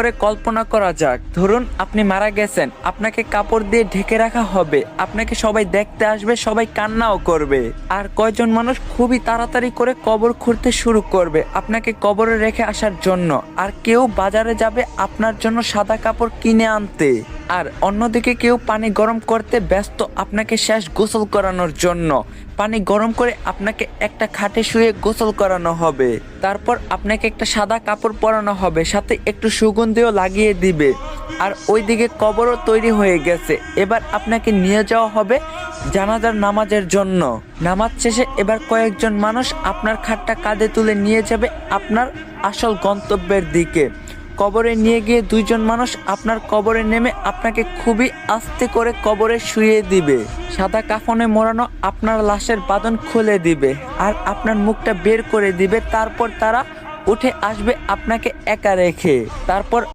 করে কল্পনা করা যাক, ধরুন আপনি মারা গেছেন, আপনাকে কাপড় দিয়ে ঢেকে রাখা হবে, আপনাকে সবাই দেখতে আসবে, সবাই কান্নাও করবে। আর কয়জন মানুষ খুবই তাড়াতাড়ি করে কবর খুঁড়তে শুরু করবে আপনাকে কবরে রেখে আসার জন্য। আর কেউ বাজারে যাবে আপনার জন্য সাদা কাপড় কিনে আনতে। আর অন্যদিকে কেউ পানি গরম করতে ব্যস্ত আপনাকে শেষ গোসল করানোর জন্য। পানি গরম করে আপনাকে একটা খাটে শুয়ে গোসল করানো হবে। তারপর আপনাকে একটা সাদা কাপড় পরানো হবে, সাথে একটু সুগন্ধিও লাগিয়ে দিবে। আর ওইদিকে কবরও তৈরি হয়ে গেছে। এবার আপনাকে নিয়ে যাওয়া হবে জানাজার নামাজের জন্য। নামাজ শেষে এবার কয়েকজন মানুষ আপনার খাটটা কাঁধে তুলে নিয়ে যাবে আপনার আসল গন্তব্যের দিকে। কবরে নিয়ে গিয়ে দুইজন মানুষ আপনার কবরে নেমে আপনাকে খুবই আস্তে করে কবরে শুইয়ে দিবে। সাদা কাফনে মোড়ানো আপনার লাশের বাঁধন খুলে দিবে আর আপনার মুখটা বের করে দিবে। তারপর তারা উঠে আসবে আপনাকে একা রেখে। তারপর